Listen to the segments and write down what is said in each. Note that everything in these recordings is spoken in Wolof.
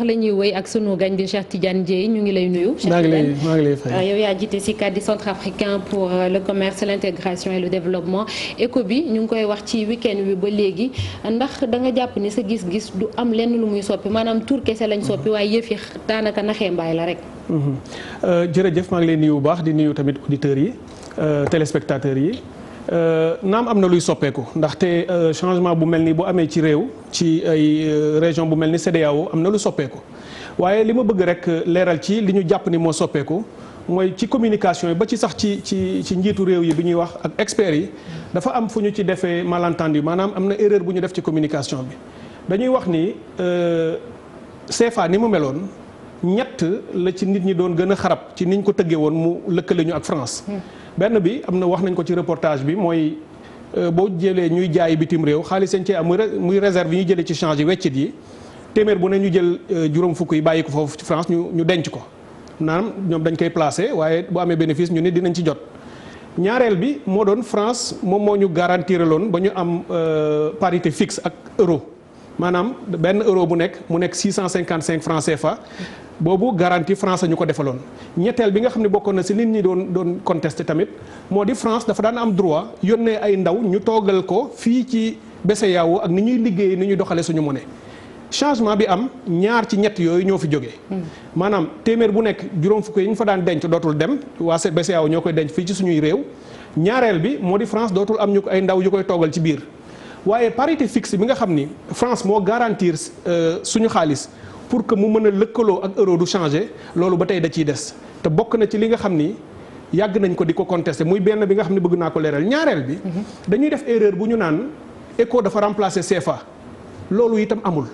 la ñuy wéy ak sunu gañ di Cheikh Tidiane Dièye ñu ngi lay nuyu. maa ngi lay fay. yow yaa jiite CICAD di centre africain pour le commerce l'intégration et le développement ECO bi ñu ngi koy wax ci week-end wi ba léegi ndax da nga jàpp ni sa gis-gis du am lenn lu muy soppi maanaam tur kese lañ soppi waaye yëf yi daanaka naxee mbaay la rek. jërëjëf maa ngi lay nuyu bu baax di nuyu tamit auditeurs yi téléspectateurs yi. naam am na luy soppeeku ndaxte changement bu mel ni bu amee ci réew ci ay région bu mel ni CEDEAO am na lu soppeeku waaye li ma bëgg rek leeral ci li ñu jàpp ni moo soppeeku mooy ci communication yi ba ci sax ci njiitu réew yi bi ñuy wax ak experts yi dafa am fu ñu ci defee malentendu maanaam am na erreur bu ñu def ci communication bi dañuy wax ni CFA ni mu meloon ñett la ci nit ñi doon gën a xarab ci niñ ko tëggee woon mu lëkkale ñu ak France. benn bi am na wax nañ ko ci reportage bi mooy boo jëlee ñuy jaay bitim réew xaalis seen cee am muy réserve yi ñuy jëlee ci change yi weccit yi téeméer bu ne ñu jël juróom fukk yi bàyyi ko foofu ci France ñu denc ko naam ñoom dañ koy placé waaye bu amee bénéfice ñu ne dinañ ci jot. ñaareel bi moo doon France moom moo ñu garantiraloon ba ñu am parité fixe ak euro maanaam benn euro bu nekk mu nekk 655 francs CFA. boobu garantie France ñu ko defaloon ñetteel bi nga xam ne bokkoon na si nit ñi doon contesté tamit moo di France dafa daan am droit yónnee ay ndaw ñu toogal ko fii ci BCEAO ak ni ñuy liggéey ni ñuy doxalee suñu monnaie changement bi am ñaar ci ñett yooyu ñoo fi jógee. maanaam téeméer bu nekk juróom fukk yi ñu fa daan denc dootul dem waa BCEAO ñoo koy denc fii ci suñuy réew ñaareel bi moo di France dootul am ñu ko ay ndaw yu koy toogal ci biir waaye parité fixe bi nga xam ni France moo garantir suñu xaalis. pour que mu mën a lëkkaloo ak euro du changer loolu ba tey da ciy des te bokk na ci li nga xam ni yàgg nañ ko di ko contester muy benn bi nga xam ne bëgg naa ko leeral ñaareel bi. dañuy def erreur bu ñu naan ECO dafa remplacer CFA loolu itam amul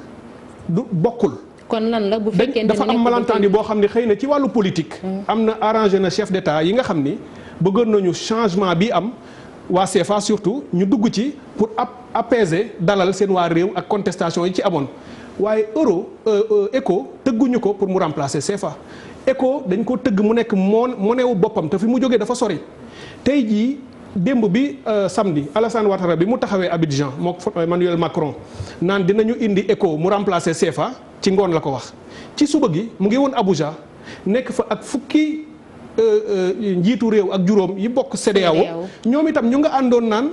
du bokkul. kon lan la bu fekkee dafa am malentendu boo xam ne xëy na ci wàllu politique. am na arrangé na chef d'État yi nga xam ni bëggoon nañu changement bi am waa CFA surtout ñu dugg ci pour apaiser dalal seen waa réew ak contestation yi ci amoon. waaye ECO tëgguñu ko pour mu remplacer CFA ECO dañ ko tëgg mu nekk monnaie wu boppam te fi mu jógee dafa sori tey jii démb bi samedi Alassane Ouattara bi mu taxawee Abidjan mook Emmanuel Macron naan dinañu indi ECO mu remplacer CFA ci ngoon la ko wax ci suba gi mu ngi woon Abuja nekk fa ak fukki njiitu réew ak juróom yi bokk CEDEAO ñoom itam ñu nga àndoon naan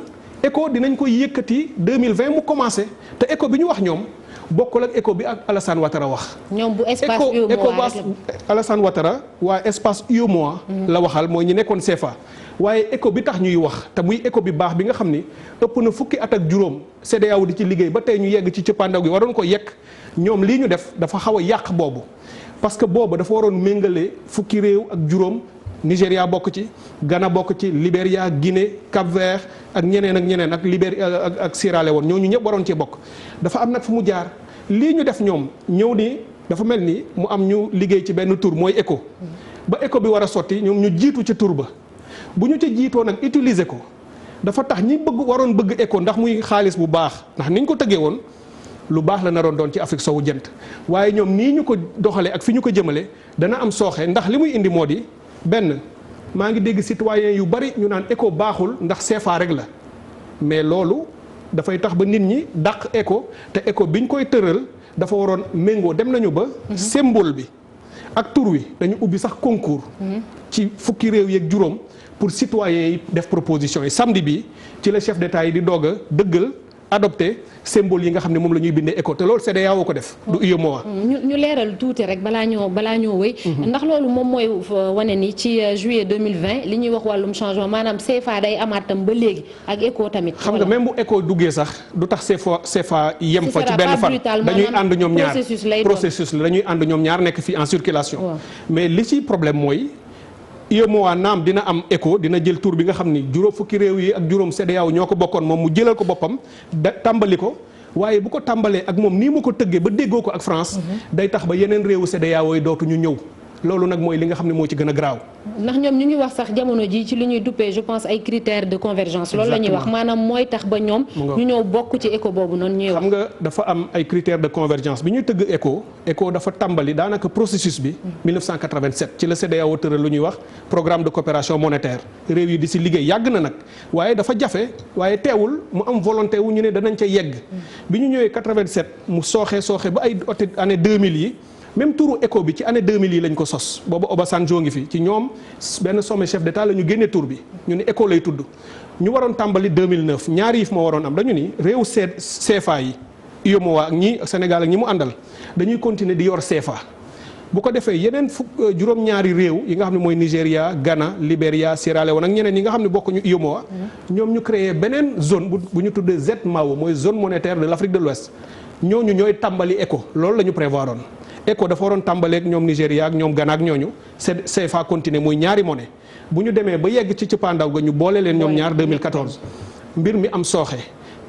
ECO dinañ ko yëkkati 2020 mu commencé te ECO bi ñu wax ñoom bokkul ak ECO bi ak Alassane Ouattara wax. ñoom bu espace UEMOA Alassane Ouattara waa espace UEMOA la waxal mooy ñi nekkoon CFA. waaye ECO bi tax ñuy wax te muy ECO bi baax bi nga xam ni ëpp na fukki at ak juróom CEDEAO di ci liggéey ba tey ñu yegg ci cëppaandaw gi waroon ko yekk ñoom lii ñu def dafa xaw a yàq boobu. parce que boobu dafa waroon méngale fukki réew ak juróom Nigéria bokk ci Ghana bokk ci Libéria Guinée Cap-Vert ak ñeneen ak Libéria ak Sierra Leone ñooñu ñëpp waroon cee bokk dafa am nag fu mu jaar lii ñu def ñoom ñëw ni dafa mel ni mu am ñu liggéey ci benn tur mooy ECO ba ECO bi war a sotti ñoom ñu jiitu ca tur ba bu ñu ca jiitoo nag utiliser ko dafa tax ñi waroon bëgg ECO ndax muy xaalis bu baax ndax niñ ko tëggee woon lu baax la naroon doon ci Afrique sowu jant waaye ñoom nii ñu ko doxalee ak fi ñu ko jëmale dana am sooxe ndax li muy indi moo di benn maa ngi dégg citoyen yu bari ñu naan ECO baaxul ndax CFA rek la mais loolu dafay tax ba nit ñi dàq ECO te ECO biñ koy tëral dafa waroon méngoo dem nañu ba symbole bi ak tur wi dañu ubbi sax concours ci fukki réew yeeg juróom pour citoyens yi def proposition yi samedi bi ci la chef d'État yi di doog a dëggal adopté symbole yi nga xam ne moom la ñuy bindee ECO te loolu CEDEAO ko def du UEMOA. ñu leeral tuuti rek balaa ñoo wéy ndax loolu moom mooy wane ni ci juillet 2020 li ñuy wax wàllum changement maanaam CFA day amaatam ba léegi ak ECO tamit. xam nga même bu ECO duggee sax du tax CFA yem fa ci benn fan dañuy ànd ñoom ñaar processus la dañuy ànd ñoom ñaar nekk fii en circulation mais li ci problème mooy UEMOA naam dina am ECO dina jël tur bi nga xam ni juróom fukki réew yi ak juróom CEDEAO ñoo ko bokkoon moom mu jëlal ko boppam tàmbali ko waaye bu ko tàmbalee ak moom nii mu ko tëggee ba déggoo ko ak France day tax ba yeneen réewu CEDEAO yi dootuñu ñëw loolu nag mooy li nga xam ne moo ci gën a graaw ndax ñoom ñu ngi wax sax jamono ji ci li ñuy duppee je pense ay critères de convergence loolu la ñuy wax maanaam mooy tax ba ñoom ñu ñëw bokk ci ECO boobu noonu ñuy wax xam nga dafa am ay critères de convergence bi ñuy tëgg ECO dafa tàmbali daanaka processus bi 1987 ci la CEDEAO tëral lu ñuy wax programme de coopération monétaire réew yi di si liggéey yàgg na nag waaye dafa jafe waaye teewul mu am volonté wu ñu ne danañ ca yegg bi ñu ñëwee 87 mu sooxe ba ay année 2000 yi même turu ECO bi ci année 2000 yi lañ ko sos boobu Obasanjo ngi fi ci ñoom benn sommet chef d'état la ñu génne tur bi ñu ni ECO lay tudd ñu waroon tàmbali 2009 ñaari yëf moo waroon am dañu ni réew CFA yi UEMOA ak ñi Sénégal ak ñi mu àndal dañuy continuer di yor CFA bu ko defee yeneen juróom-ñaari réew yi nga xam ne mooy Nigéria Ghana Libéria Sierra Leone ak ñeneen yi nga xam ne bokkuñu UEMOA ñoom ñu créé beneen zone bu ñu tuddee ZMAO mooy zone monétaire de l'Afrique de l'Ouest ñooñu ñooy tàmbali ECO loolu la ñu prévoir oon ECO dafa waroon tàmbaleeg ñoom Nigéria ak ñoom Ghana ak ñooñu CFA continuer muy ñaari monnaie bu ñu demee ba yegg ci cëppaandaw ga ñu boole leen ñoom ñaar 2014 mbir mi am sooxe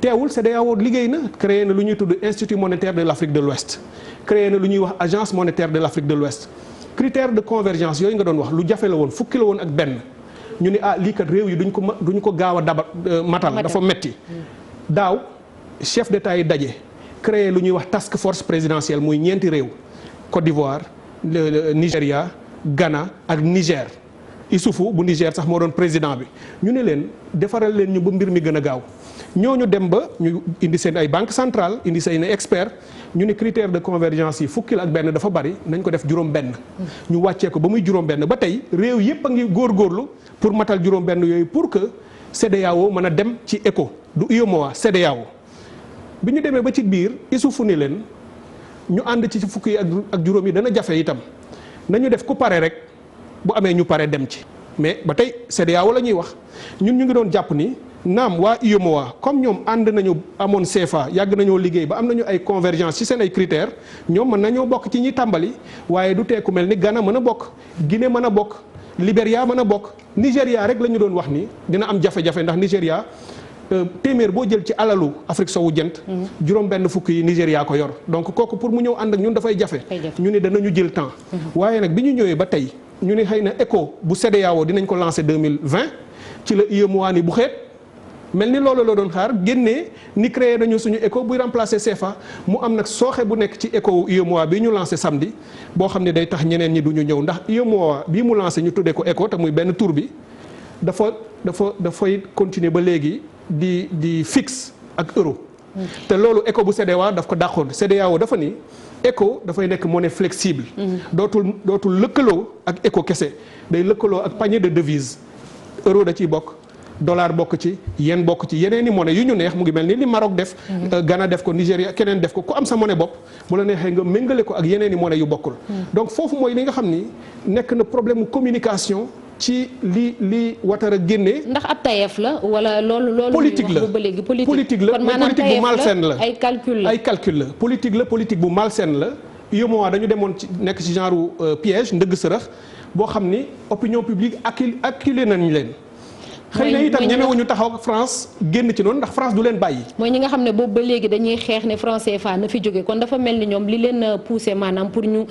teewul CEDEAO liggéey na créé na lu ñuy tudd Institut monétaire de l'Afrique de l'Ouest créé na lu ñuy wax Agence monétaire de l'Afrique de l'Ouest critère de convergence yooyu nga doon wax lu jafe la woon fukki la woon ak benn ñu ni lii kat réew yi duñ ko gaaw a matal dafa metti daaw chef d'État yi daje créé lu ñuy wax task force présidentielle muy ñeenti réew Côte d'Ivoire Nigéria Ghana ak Niger Issoufou bu Niger sax moo doon président bi ñu ne leen defaral leen ñu ba mbir mi gën a gaaw ñooñu dem ba ñu indi seen ay banque centrale indi seen expert ñu ne critère de convergence yi fukki la ak benn dafa bari nañ ko def juróom-benn. ñu wàccee ko ba muy juróom-benn ba tey réew yépp a ngi góorgóorlu pour matal juróom-benn yooyu pour que CEDEAO mën a dem ci ECO du UEMOA CEDEAO bi ñu demee ba ci biir Issoufou ni leen ñu ànd ci fukki yi ak juróom yi dana jafe itam nañu def ku pare rek bu amee ñu pare dem ci mais ba tey CEDEAO la ñuy wax ñun ñu ngi doon jàpp ni. naam waa UEMOA comme ñoom ànd nañu amoon CFA yàgg nañoo liggéey ba am nañu ay convergence ci seen ay critères ñoom mën nañoo bokk ci ñi tàmbali waaye du teeku mel ni Ghana mën a bokk Guinée mën a bokk Libéria mën a bokk Nigéria rek la ñu doon wax ni dina am jafe-jafe ndax Nigéria téeméer boo jël ci alalu Afrique sowu jant juróom benn fukk yi Nigéria ko yor donc kooku pour mu ñëw ànd ak ñun dafay jafe ñu ni danañu jël temps waaye nag bi ñu ñëwee ba tey ñu ni xëy na ECO bu CEDEAO dinañ ko lancer 2020 ci la UEMOA ni bu xeet mel ni loolu la doon xaar génnee ni créé nañu suñu ECO buy remplacer CFA mu am nag sooxe bu nekk ci ECO UEMOA bi ñu lancé samedi boo xam ne day tax ñeneen ñi duñu ñëw ndax UEMOA bii mu lancé ñu tuddee ko ECO te muy benn tour bi dafay continuer ba léegi di fixe ak euro. te loolu ECO bu CEDEAO daf ko dàqoon CEDEAO dafa ni ECO dafay nekk monnaie flexible. dootul lëkkaloo ak ECO kese day lëkkaloo ak panier de devise euro da ciy bokk. dollar bokk ci yen bokk ci yeneen i monnaie yu ñu neex mu ngi mel ni li Maroc def Ghana def ko Nigéria keneen def ko ku am sa monnaie bopp bu la neexee nga méngale ko ak yeneen i monnaie yu bokkul donc foofu mooy li nga xam ni nekk na problème communication ci li Ouattara génnee ndax ab tayeef la wala loolu politique la politique la mais politique bu malsaine la ay calcul la politique bu malsaine la UEMOA dañu demoon ci nekk ci genre piège ndëgg sërëx boo xam ni opinion publique acculé nañu leen xëy na itam ñemewuñu taxaw ak France génn ci noonu ndax France du leen bàyyi. mooy ñi nga xam ne boobu ba léegi dañuy xeex ne franc CFA na fi jóge kon dafa mel ni ñoom li leen poussé maanaam pour ñu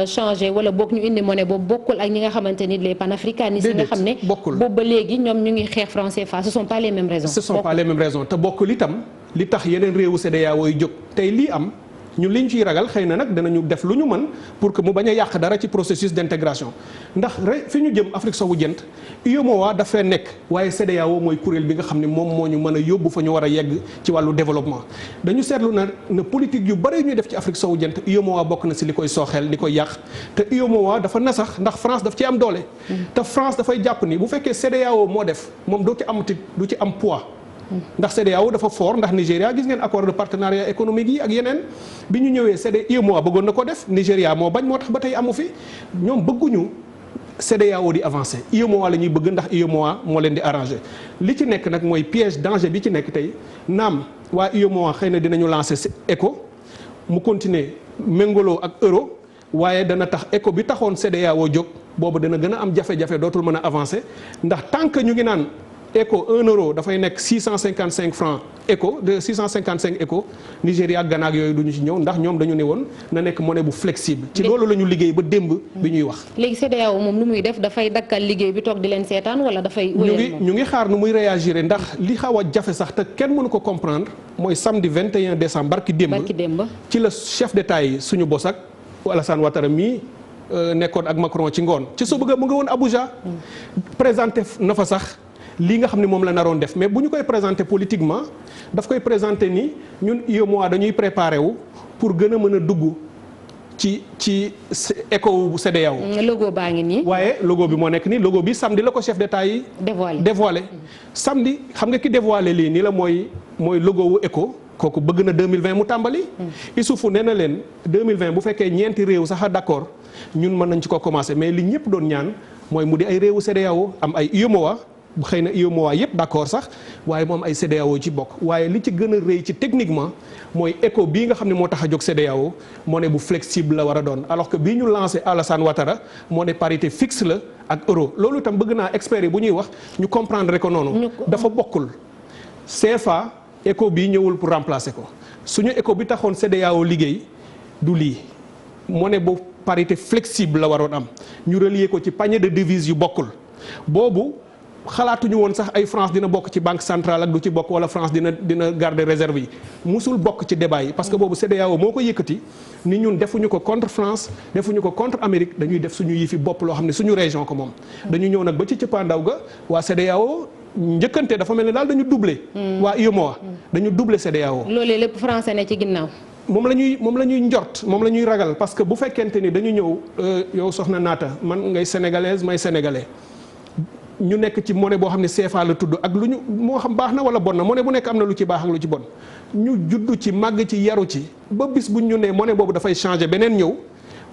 changer wala boog ñu indi monnaie boobu bokkul ak ñi nga xamante ni les panafricanistes yi nga xam ne bokkul boobu ba léegi ñoom ñu ngi xeex franc CFA ce sont pas les mêmes raisons. ce sont pas les mêmes raisons te bokkul itam li tax yeneen réewu CEDEAO yi jóg tey lii am. ñun li ñu ciy ragal xëy na nag danañu def lu ñu mën pour que mu bañ a yàq dara ci processus d'intégration ndax fi ñu jëm Afrique sowu jant UEMOA dafay nekk waaye CEDEAO mooy kuréel bi nga xam ne moom moo ñu mën a yóbbu fa ñu war a yegg ci wàllu développement dañu seetlu na politique yu bëri ñuy def ci Afrique sowu jant UEMOA bokk na si li koy sooxeel li koy yàq te UEMOA dafa nasax ndax France daf ci am doole te France dafay jàpp ni bu fekkee CEDEAO moo def moom du ci am poids ndax CEDEAO dafa fort ndax Nigéria gis ngeen accord de partenariat économique yi ak yeneen bi ñu ñëwee UEMOA bëggoon na ko def Nigéria moo bañ moo tax ba tey amu fi ñoom bëgguñu CEDEAO di avancer UEMOA la ñuy bëgg ndax UEMOA moo leen di arranger li ci nekk nag mooy piège danger bi ci nekk tey naam waa UEMOA xëy na dinañu lancer ECO mu continuer méngaloo ak euro waaye dana tax ECO bi taxoon CEDEAO jóg boobu dana gën a am jafe-jafe dootul mën a avancer ndax tant que ñu ngi naan ECO 1 euro dafay nekk 655 francs ECO de 655 ECO Nigéria ak Ghana ak yooyu duñu ci ñëw ndax ñoom dañu ne woon na nekk monnaie bu flexible. ci loolu la ñu liggéey ba démb bi ñuy wax. léegi CEDEAO moom lu muy def dafay dakkal liggéey bi toog di leen seetaan wala dafay. ñu ngi xaar nu muy réagir ndax li xaw a jafe sax te kenn mënu ko comprendre mooy samedi 21 décembre barki démb ci la chef d'État yi suñu bos ak Alassane Ouattara mii nekkoon ak Macron ci ngoon ci soo bëgg mu nga woon Abuja présenté na fa sax. lii nga xam ne moom la naroon def mais bu ñu koy présenter politiquement daf koy présenter ni ñun UEMOA dañuy préparer wu pour gën a mën a dugg ci ECO bu CEDEAO. logo baa ngi nii. waaye logo bi moo nekk nii logo bi samedi la ko chef d'État yi. dévoilé samedi xam nga ki dévoilé lii nii la mooy logo wu ECO. kooku bëgg na 2020 mu tàmbali. Issoufou nee na leen 2020 bu fekkee ñeenti réew sax a d'accord ñun mën nañ ci ko commencer mais li ñëpp doon ñaan mooy mu di ay réewu CEDEAO am ay UEMOA bu xëy na UEMOA yëpp d'accord sax waaye moom ay CEDEAO ci bokk waaye li ci gën a rëy ci techniquement mooy ECO bii nga xam ne moo tax a jóg CEDEAO monnaie bu flexible la war a doon alors que bii ñu lancé Alassane Ouattara monnaie parité fixe la ak euro loolu itam bëgg naa experts yi bu ñuy wax ñu comprendre ko noonu. dafa bokkul CFA. ECO bii ñëwul pour remplacer ko suñu ECO bi taxoon CEDEAO liggéey du lii monnaie bu parité flexible la waroon am ñu relier ko ci panier de devises yu bokkul boobu xalaatuñu woon sax ay France dina bokk ci banque centrale ak du ci bokk wala France dina garder réserve yi musul bokk ci débat yi parce que boobu CEDEAO moo ko yëkkati ni ñun defuñu ko contre France defuñu ko contre Amérique dañuy def suñu yëfi bopp loo xam ne suñu région ko moom dañu ñëw nag ba ci cëppaandaw ga waa CEDEAO njëkkante dafa mel ni daal dañu doubler waa UEMOA dañu doubler CEDEAO. loolee lépp français ne ci ginnaaw. moom la ñuy njort moom la ñuy ragal parce que bu fekkente ni dañu ñëw yow soxna Naata man ngay sénégalaise may sénégalais ñu nekk ci monnaie boo xam ne CFA la tudd ak lu ñu moo xam baax na wala bon na monnaie bu nekk am na lu ci baax ak lu ci bon ñu juddu ci màgg ci yaru ci ba bis bu ñu ne monnaie boobu dafay changer beneen ñëw.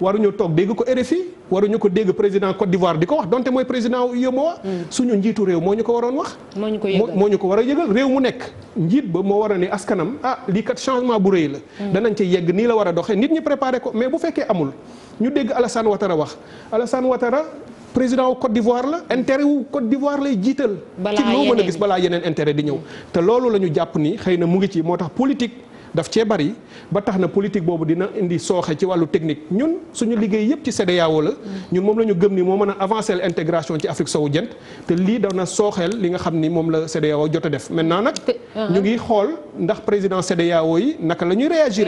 waruñu toog dégg ko RFI waruñu ko dégg président Côte d'Ivoire di ko wax donte mooy président UEMOA suñu njiitu réew moo ñu ko waroon wax. moo ñu ko war a yëgal réew mu nekk njiit ba moo war a ne askanam lii kat changement bu rëy la. danañ ci yegg nii la war a doxee nit ñi préparé ko mais bu fekkee amul ñu dégg Alassane Ouattara wax Alassane Ouattara président wu Côte d'Ivoire la intérêt wu Côte d'Ivoire lay jiital. ci loo mën a gis balaa yeneen intérêt di ñëw. te loolu la ñu jàpp ni xëy na mu ngi ci moo tax politique. daf cee bari ba tax na politique boobu dina indi sooxe ci wàllu technique ñun suñu liggéey yëpp ci CEDEAO la ñun moom la ñu gëm ni moo mën a avancer l'intégration ci Afrique sowu jant te lii dana sooxeel li nga xam ni moom la CEDEAO jot a def maintenant nag ñu ngi xool ndax président CEDEAO yi naka la ñuy réagir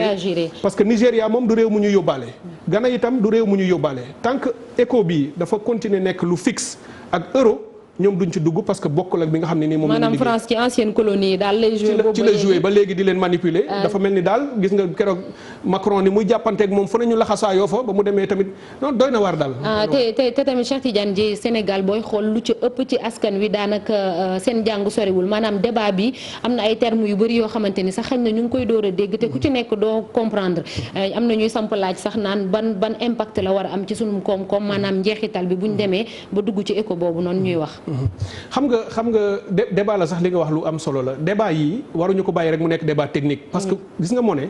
parce que Nigéria moom du réew mu ñu yóbbaale Ghana itam du réew mu ñu yóbbaale tant que ECO bi dafa continuer nekk lu fixe ak euro ñoom duñ ci dugg parce que bokkul ak bi nga xam ne nii moom la ñu liggéey maanaam France ci ancienne colonie daal lay joué ci la joué ba léegi di leen manipuler dafa mel ni daal gis nga keroog Macron ni muy jàppanteeg moom fu ne ñu laxasaayoo fa ba mu demee tamit non doy na waar daal te tamit Cheikh Tidiane Dièye Sénégal booy xool lu ci ëpp ci askan wi daanaka seen jàng soriwul maanaam débat bi am na ay termes yu bëri yoo xamante ni sax xañ na ñu ngi koy door a dégg te ku ci nekk doo comprendre am na ñuy samp laaj sax naan ban impact la war a am ci sunu koom-koom maanaam njeexital bi buñ demee ba dugg ci ECO boobu noonu ñuy wax xam nga débat la sax li nga wax lu am solo la débat yi waruñu ko bàyyi rek mu nekk débat technique parce que gis nga monnaie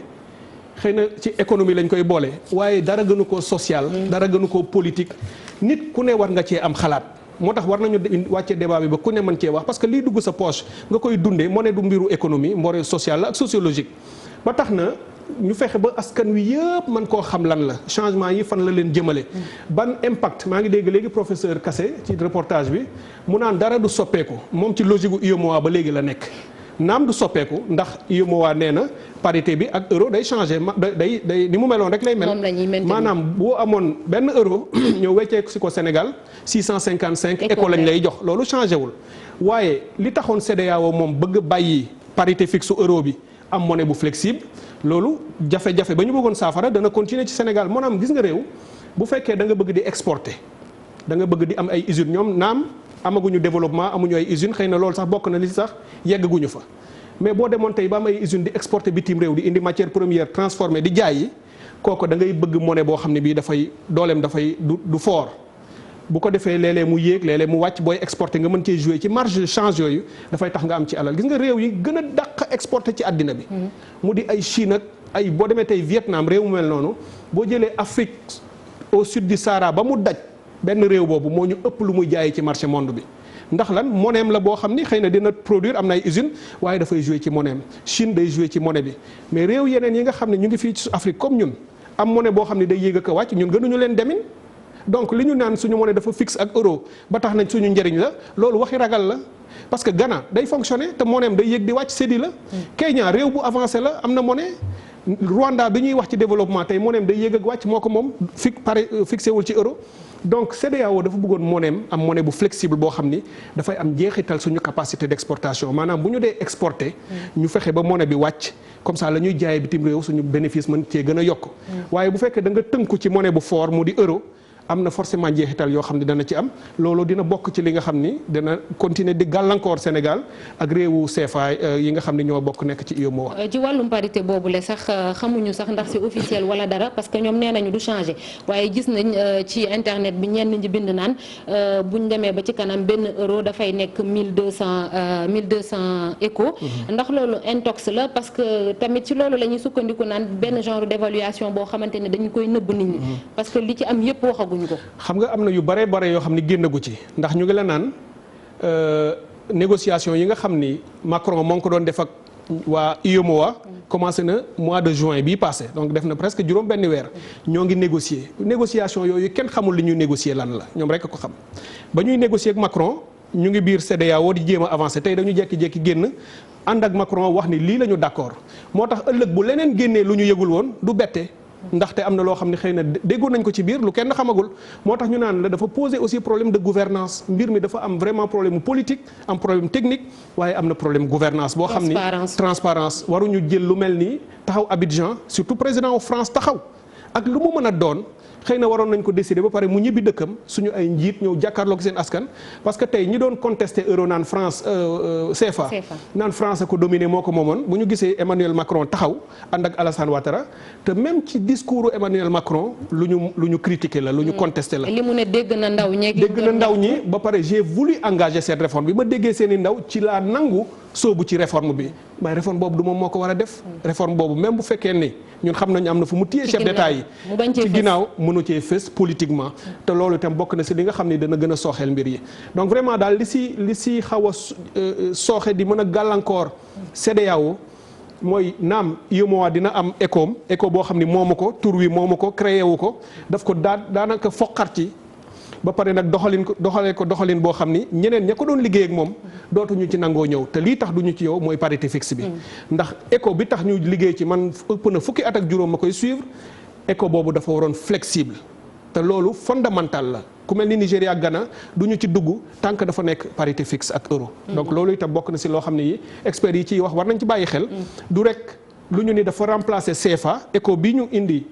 xëy na ci économie lañ koy boole waaye dara gënu ko social dara gënu ko politique nit ku ne war nga cee am xalaat moo tax war nañu wàcce débat bi ba ku ne mën cee wax parce que liy dugg sa poche nga koy dundee monnaie du mbiru économie mbiru social la ak sociologique ba tax na ñu fexe ba askan wi yëpp mën koo xam lan la changement yi fan la leen jëmale ban impact maa ngi dégg léegi professeur Kassé ci reportage bi mu naan dara du soppeeku moom ci logique gu UEMOA ba léegi la nekk naam du soppeeku ndax UEMOA nee na parité bi ak euro day changé day ni mu meloon rek lay mel maanaam boo amoon benn euro ñëw weccee si ko Sénégal 655 éco lañ lay jox loolu changé wul waaye li taxoon CEDEAO moom bëgg bàyyi parité fixe euro bi am monnaie bu flexible loolu jafe-jafe ba ñu bëggoon saafara dana continuer ci Sénégal maanaam gis nga réew bu fekkee da nga bëgg di exporter da nga bëgg di am ay usines ñoom naam amaguñu développement amuñu ay usines xëy na loolu sax bokk na li sax yeggaguñu fa mais boo demoon tey ba am ay usines di exporter bitim réew di indi matière première transformée di jaay yi kooku da ngay bëgg monnaie boo xam ne bii dafay dooleem dafay du fort bu ko defee léeg-léeg mu yéeg léeg-léeg mu wàcc booy exporter nga mën cee jouer ci marge de change yooyu dafay tax nga am ci alal gis nga réew yi gën a dàq exporter ci àddina bi mu di ay Chine ak ay boo demee tey Vietnam réew mu mel noonu boo jëlee Afrique au sud du Sahara ba mu daj benn réew boobu moo ñu ëpp lu muy jaayee ci marché monde bi ndax lan monnaie la boo xam ni xëy na dina produire am na ay usines waaye dafay jouer ci monnaie Chine day jouer ci monnaie bi mais réew yeneen yi nga xam ne ñu ngi fii ci Afrique comme ñun am monnaie boo xam ne day yéeg ak a wàcc ñun gënuñu leen demin donc li ñu naan suñu monnaie dafa fixe ak euro ba tax nañ suñu njëriñ la loolu waxi ragal la parce que Ghana day fonctionner te monnaie am day yéeg di wàcc séddi la Kenya réew bu avancé la am na monnaie Rwanda bi ñuy wax ci développement tey monnaie day yéeg ak wàcc moo ko moom fixé wul ci euro. donc CEDEAO dafa bëggoon monnaie am monnaie bu flexible boo xam ni dafay am jeexital suñu capacité d'exportation maanaam bu ñu dee exporter. ñu fexe ba monnaie bi wàcc comme ça la ñuy jaayee bitim réew suñu bénéfice mën cee gën a yokk. waaye bu fekkee da nga tënku ci monnaie bu fort mu di euro. am na forcément njeexital yoo xam ne dana ci am loolu dina bokk ci li nga xam ni dana continuer di gàllankoor Sénégal ak réewu CFA yi nga xam ne ñoo bokk nekk ci UEMOA. ci wàllum parité boobu la sax xamuñu sax ndax c'est officiel wala dara parce que ñoom nee nañu du changer waaye gis nañ ci internet bi ñenn ñi bind naan buñ demee ba ci kanam benn euro dafay nekk 1200 éco. ndax loolu intox la parce que tamit ci loolu la ñuy sukkandiku naan benn genre d'évaluation boo xamante ne dañu koy nëbb nit ñi. parce que li ci am yépp waxaguñ. xam nga am na yu bare yoo xam ni génnagu ci ndax ñu ngi la naan négociation yi nga xam ni Macron moo ngi ko doon def ak waa UEMOA commencé na mois de juin bii passé donc def na presque juróom benn weer ñoo ngi négociation yooyu kenn xamul li ñuy négocier lan la ñoom rek ko xam ba ñuy négocier ak Macron ñu ngi biir CEDEAO di jéem a avancé tey dañu jekki-jekki génn ànd ak Macron wax ni lii la ñu d'accord moo tax ëllëg bu leneen génnee lu ñu yëgul woon du bette ndaxte am na loo xam ne xëy na déggoon nañ ko ci biir lu kenn xamagul moo tax ñu naan la dafa poser aussi problème de gouvernance mbir mi dafa am vraiment problème politique am problème technique waaye am na problème gouvernance boo xam ni transparence waruñu jël lu mel nii taxaw Abidjan surtout président wu France taxaw ak lu mu mën a doon xëy na waroon nañ ko décider ba pare mu ñibbi dëkkam suñu ay njiit ñëw jàkkaarloog seen askan parce que tey ñi doon contester euro naan France CFA naan France ko dominé moo ko moomoon bu ñu gisee Emmanuel Macron taxaw ànd ak Alassane Ouattara te même ci discours Emmanuel Macron lu ñu critiqué la lu ñu contesté la. li mu ne dégg na ndaw ñi ba pare j'ai voulu engager cette réforme bi ma déggee seen i ndaw ci laa nangu soobu ci réforme bi mais réforme boobu du moom moo ko war a def. réforme boobu même bu fekkee ni ñun xam nañu am na fu mu téye chef d'état yi ci ginnaaw mënu cee fës politiquement te loolu itam bokk na si li nga xam ne dana gën a sooxeel mbir yi donc vraiment daal li si xaw a sooxe di mën a gàllankoor CEDEAO mooy naam UEMOA dina am éco boo xam ni moomu ko tur wi moomu ko créé wu ko daf ko daanaka foqar ci ba pare nag doxalin boo xam ni ñeneen ña ko doon liggéey ak moom dootuñu ci nangoo ñëw te lii tax duñu ci yow mooy parité fixe bi ndax éco bi tax ñu liggéey ci man ëpp na fukki at ak juróom ma koy suivre éco boobu dafa waroon flexible te loolu fondamental la ku mel ni Nigéria ak Ghana du ñu ci dugg tant que dafa nekk parité fixe ak euro donc loolu itam bokk na si loo xam ne yi experts yi ciy wax war nañ ci bàyyi xel du rek lu ñu ni dafa remplacer CFA éco bi ñu indi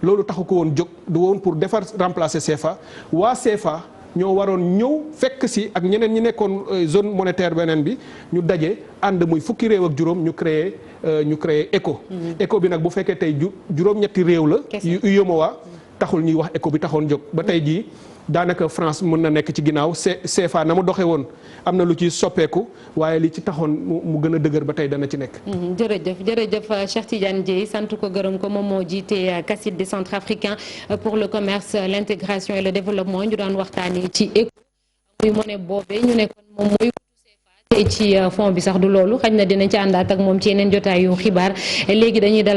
loolu taxu ko woon jóg du woon pour defar remplacer CFA waa CFA ñoo waroon ñëw fekk si ak ñeneen ñi nekkoon zone monétaire beneen bi ñu daje ànd muy fukki réew ak juróom ñu créé éco éco bi nag bu fekkee tey juróom-ñetti réew la yu UEMOA taxul ñuy wax éco bi taxoon jóg ba tey jii daanaka France mën na nekk ci ginnaaw CFA na mu doxee woon am na lu ci soppeeku waaye li ci taxoon mu gën a dëgër ba tey dana ci nekk. jërëjëf Cheikh Tidiane Dièye sant ko gërëm ko moom moo jiite CACID des centrafricains pour le commerce l'intégration et le développement ñu daan waxtaanee ci éco muy monnaie boobee ñu nekkoon moom mooy CFA tey ci fond bi sax du loolu xëy na dinañ ci àndaat ak moom ci yeneen jotaayu xibaar léegi dañuy dal